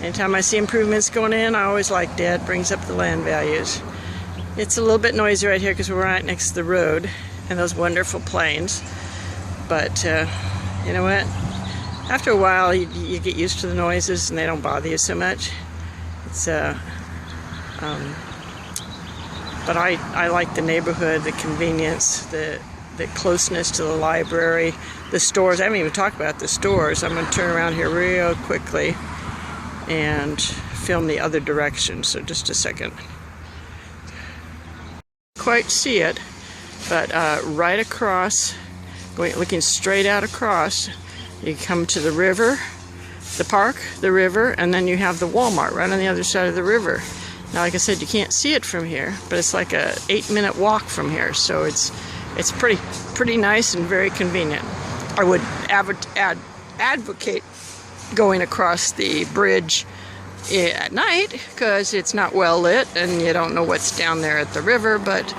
Anytime I see improvements going in, I always like that. Brings up the land values. It's a little bit noisy right here because we're right next to the road and those wonderful plains. But you know what? After a while, you get used to the noises and they don't bother you so much. It's but I like the neighborhood, the convenience, the closeness to the library, the stores. I haven't even talked about the stores. I'm going to turn around here real quickly and film the other direction. So just a second. Quite see it, but right across, looking straight out across, you come to the river, the park, the river, and then you have the Walmart right on the other side of the river. Now, like I said, you can't see it from here, but it's like a 8-minute walk from here, so it's pretty nice and very convenient. I would advocate going across the bridge at night because it's not well lit and you don't know what's down there at the river, but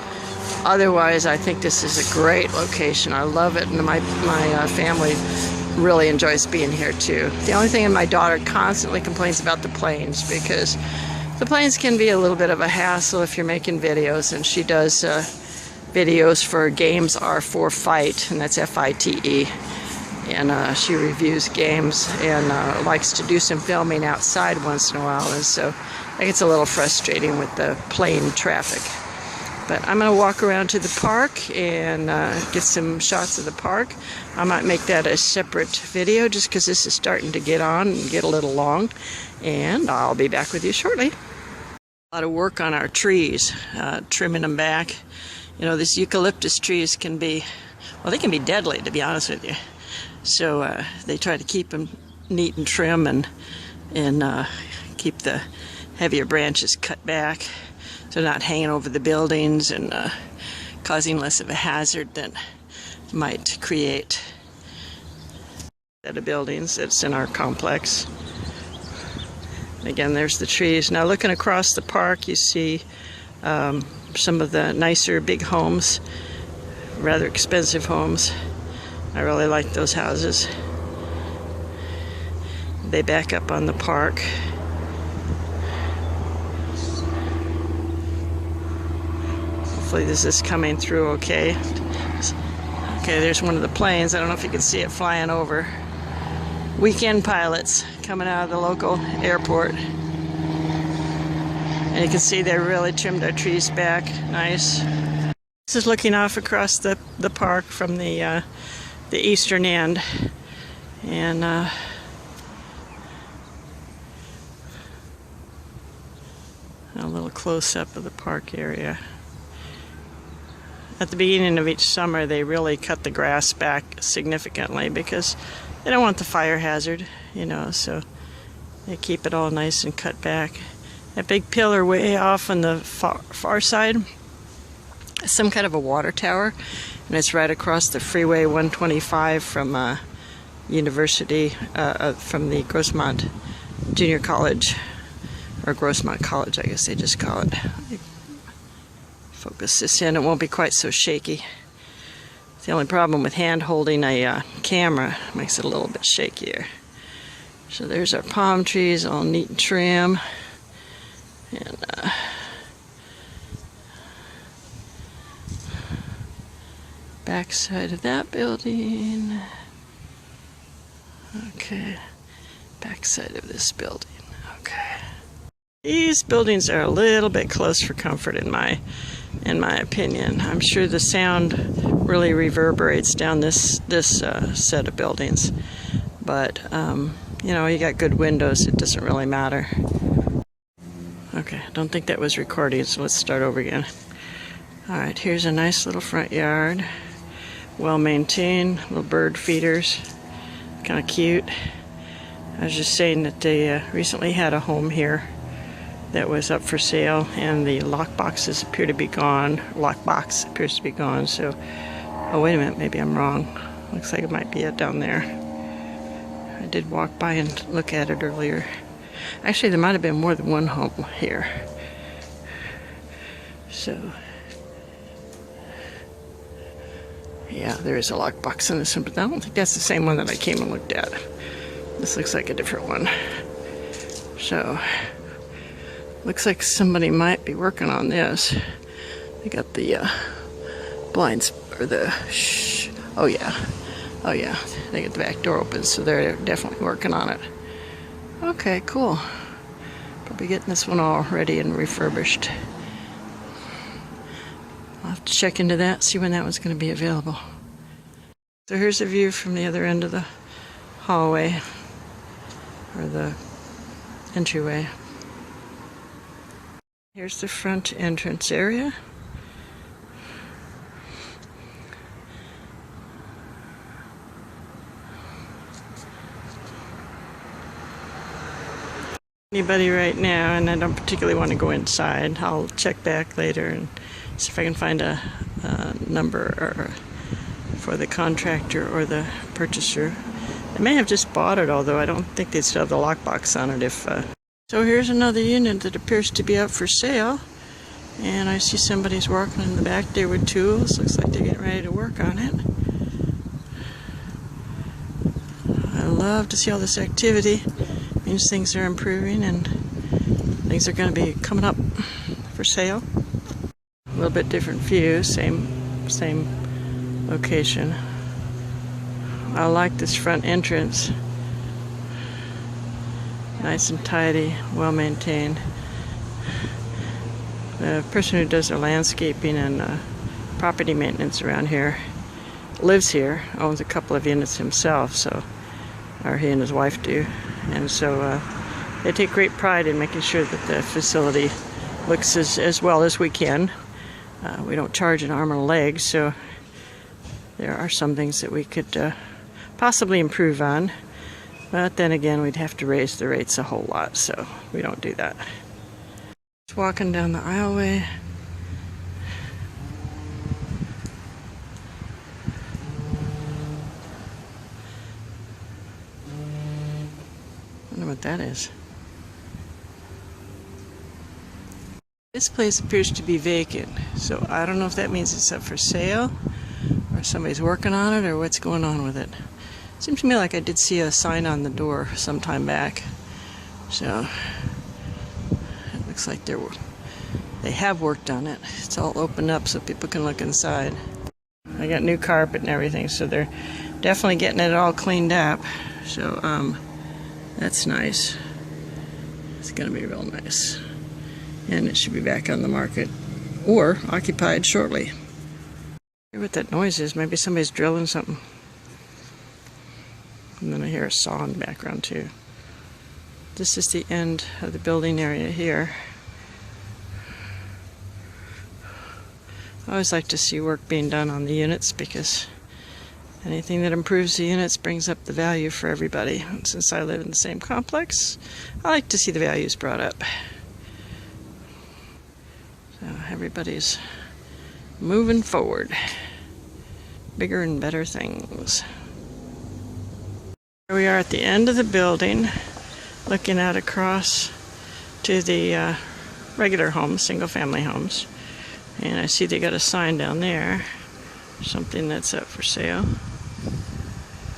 otherwise I think this is a great location. I love it, and my family really enjoys being here too. The only thing, and my daughter constantly complains about the plains because the plains can be a little bit of a hassle if you're making videos, and she does videos for Games Are For Fight, and that's F-I-T-E. And she reviews games and likes to do some filming outside once in a while, and so it gets a little frustrating with the plane traffic. But I'm going to walk around to the park and get some shots of the park. I might make that a separate video just because this is starting to get on and get a little long, and I'll be back with you shortly. A lot of work on our trees, trimming them back. You know, these eucalyptus trees can be, well, they can be deadly, to be honest with you. So they try to keep them neat and trim and keep the heavier branches cut back so they're not hanging over the buildings and causing less of a hazard that might create the buildings that's in our complex. Again, there's the trees. Now looking across the park, you see some of the nicer big homes, rather expensive homes. I really like those houses. They back up on the park. Hopefully this is coming through okay. Okay, there's one of the planes. I don't know if you can see it flying over. Weekend pilots coming out of the local airport. And you can see they really trimmed our trees back. Nice. This is looking off across the park from the eastern end, and a little close-up of the park area. At the beginning of each summer, they really cut the grass back significantly because they don't want the fire hazard, you know, so they keep it all nice and cut back. That big pillar way off on the far side is some kind of a water tower, and it's right across the Freeway 125 from University, from the Grossmont Junior College, or Grossmont College, I guess they just call it. Focus this in, it won't be quite so shaky. The only problem with hand holding a camera makes it a little bit shakier. So there's our palm trees, all neat and trim, and back side of that building. Okay, back side of this building. Okay, these buildings are a little bit close for comfort in my opinion. I'm sure the sound really reverberates down this set of buildings, but you know, you got good windows, it doesn't really matter. Okay, I don't think that was recording, so let's start over again. Alright, here's a nice little front yard, well maintained, little bird feeders, kind of cute. I was just saying that they recently had a home here that was up for sale, and the lock boxes appear to be gone. Lockbox appears to be gone, so, oh wait a minute, maybe I'm wrong. Looks like it might be it down there. I did walk by and look at it earlier. Actually, there might have been more than one home here. So, yeah, there is a lockbox in this one, but I don't think that's the same one that I came and looked at. This looks like a different one. So, looks like somebody might be working on this. They got the blinds, or the, oh yeah, they got the back door open, so they're definitely working on it. Okay, cool. Probably getting this one all ready and refurbished. I'll have to check into that, see when that one's going to be available. So here's a view from the other end of the hallway, or the entryway. Here's the front entrance area. Anybody right now, and I don't particularly want to go inside. I'll check back later and see if I can find a number for the contractor or the purchaser. They may have just bought it, although I don't think they still have the lockbox on it. So here's another unit that appears to be up for sale, and I see somebody's working in the back there with tools. Looks like they're getting ready to work on it. I love to see all this activity. It means things are improving and things are going to be coming up for sale. A little bit different view, same location. I like this front entrance. Nice and tidy, well maintained. The person who does the landscaping and property maintenance around here lives here, owns a couple of units himself, or he and his wife do, and so they take great pride in making sure that the facility looks as well as we can. We don't charge an arm and a leg, so there are some things that we could possibly improve on, but then again we'd have to raise the rates a whole lot, so we don't do that. Just walking down the aisleway. I wonder what that is. This place appears to be vacant, so I don't know if that means it's up for sale or somebody's working on it or what's going on with it. Seems to me like I did see a sign on the door some time back, so it looks like they have worked on it. It's all opened up so people can look inside. I got new carpet and everything, so they're definitely getting it all cleaned up. So that's nice. It's gonna be real nice, and it should be back on the market or occupied shortly. I wonder what that noise is. Maybe somebody's drilling something. And then I hear a saw in the background too. This is the end of the building area here. I always like to see work being done on the units, because anything that improves the units brings up the value for everybody. And since I live in the same complex, I like to see the values brought up. So everybody's moving forward. Bigger and better things. Here we are at the end of the building, looking out across to the regular homes, single-family homes. And I see they got a sign down there, something that's up for sale.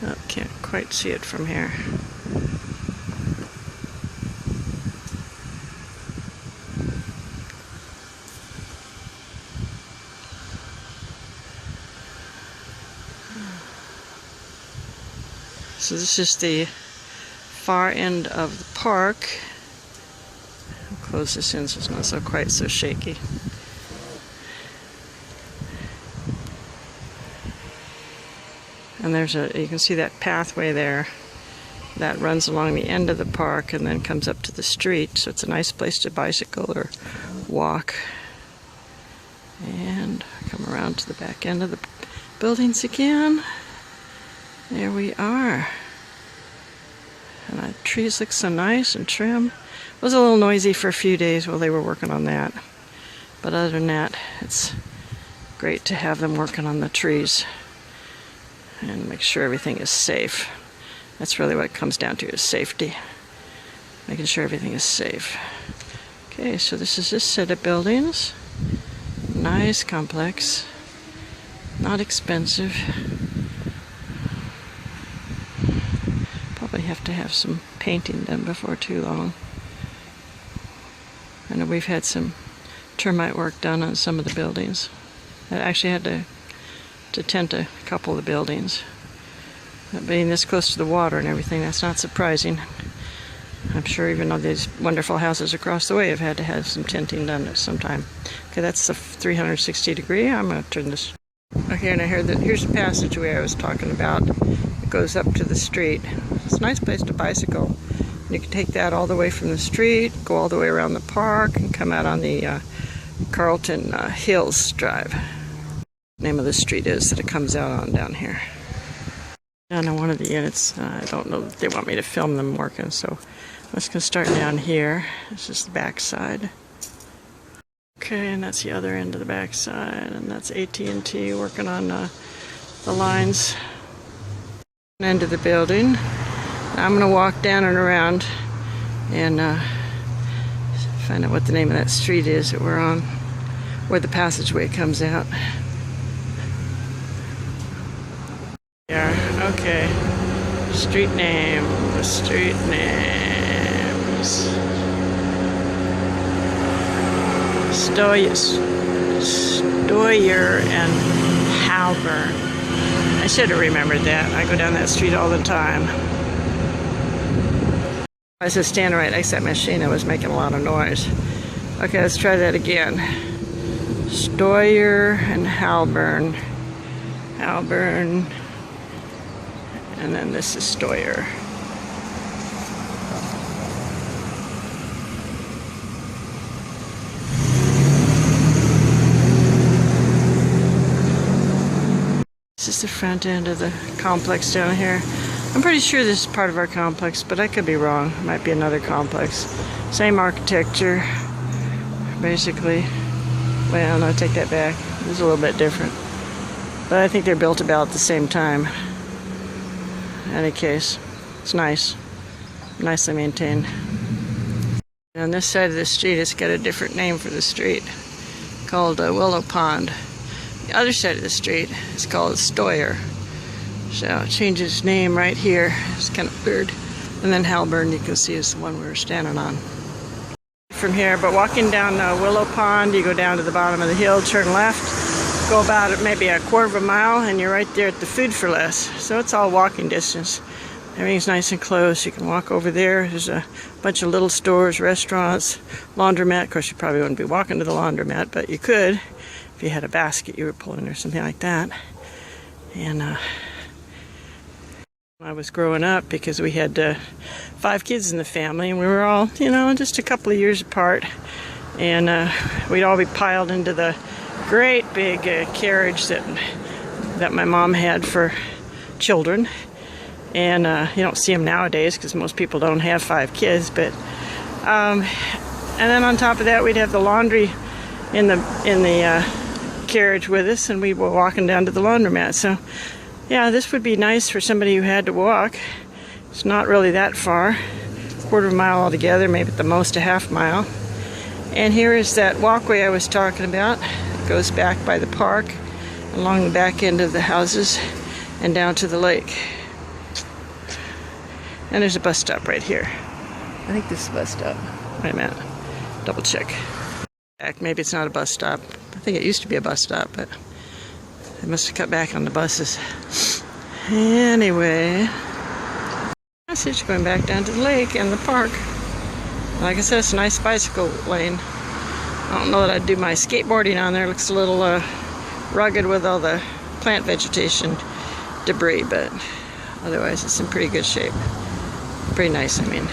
Oh, can't quite see it from here. So this is the far end of the park. I'll close this in so it's not quite so shaky. And you can see that pathway there that runs along the end of the park and then comes up to the street. So it's a nice place to bicycle or walk. And come around to the back end of the buildings again. There we are. And the trees look so nice and trim. It was a little noisy for a few days while they were working on that. But other than that, it's great to have them working on the trees and make sure everything is safe. That's really what it comes down to, is safety. Making sure everything is safe. Okay, so this is this set of buildings. Nice complex. Not expensive. Probably have to have some painting done before too long. I know we've had some termite work done on some of the buildings. I actually had to tent a couple of the buildings. But being this close to the water and everything, that's not surprising. I'm sure even though these wonderful houses across the way have had to have some tenting done at some time. Okay, that's the 360 degree. I'm going to turn this. Okay, and here's the passageway I was talking about. It goes up to the street. It's a nice place to bicycle. You can take that all the way from the street, go all the way around the park, and come out on the Carlton Hills Drive. The name of the street is that it comes out on down here. Down in one of the units, I don't know if they want me to film them working, so I'm just going to start down here. This is the back side. Okay, and that's the other end of the back side, and that's AT&T working on the lines. End of the building. I'm going to walk down and around and find out what the name of that street is that we're on, where the passageway comes out. Yeah, okay. Street names. Stoyer and Halburn. I should have remembered that. I go down that street all the time. I was just standing right next to that machine. I was making a lot of noise. Okay, let's try that again. Stoyer and Halburn. And then this is Stoyer. This is the front end of the complex down here. I'm pretty sure this is part of our complex, but I could be wrong. It might be another complex. Same architecture, basically. Well, no, take that back. It's a little bit different. But I think they're built about at the same time. In any case, it's nice. Nicely maintained. And on this side of the street, it's got a different name for the street, called Willow Pond. The other side of the street is called Stoyer. So it changes its name right here. It's kind of weird. And then Halburn, you can see, is the one we were standing on. From here, but walking down Willow Pond, you go down to the bottom of the hill, turn left, go about maybe a quarter of a mile, and you're right there at the Food for Less. So it's all walking distance. Everything's nice and close. You can walk over there. There's a bunch of little stores, restaurants, laundromat. Of course, you probably wouldn't be walking to the laundromat, but you could if you had a basket you were pulling or something like that. And I was growing up, because we had 5 kids in the family, and we were all, just a couple of years apart. And we'd all be piled into the great big carriage that my mom had for children. And you don't see them nowadays because most people don't have 5 kids. But and then on top of that, we'd have the laundry in the carriage with us, and we were walking down to the laundromat. So yeah, this would be nice for somebody who had to walk. It's not really that far, quarter of a mile altogether, maybe at the most a half mile. And here is that walkway I was talking about. It goes back by the park, along the back end of the houses, and down to the lake. And there's a bus stop right here. I think this is a bus stop. Wait a minute, double check. Maybe it's not a bus stop. I think it used to be a bus stop, but they must have cut back on the buses. Anyway, passage going back down to the lake and the park. Like I said, it's a nice bicycle lane. I don't know that I'd do my skateboarding on there. It looks a little rugged with all the plant vegetation debris, but otherwise it's in pretty good shape. Pretty nice, I mean.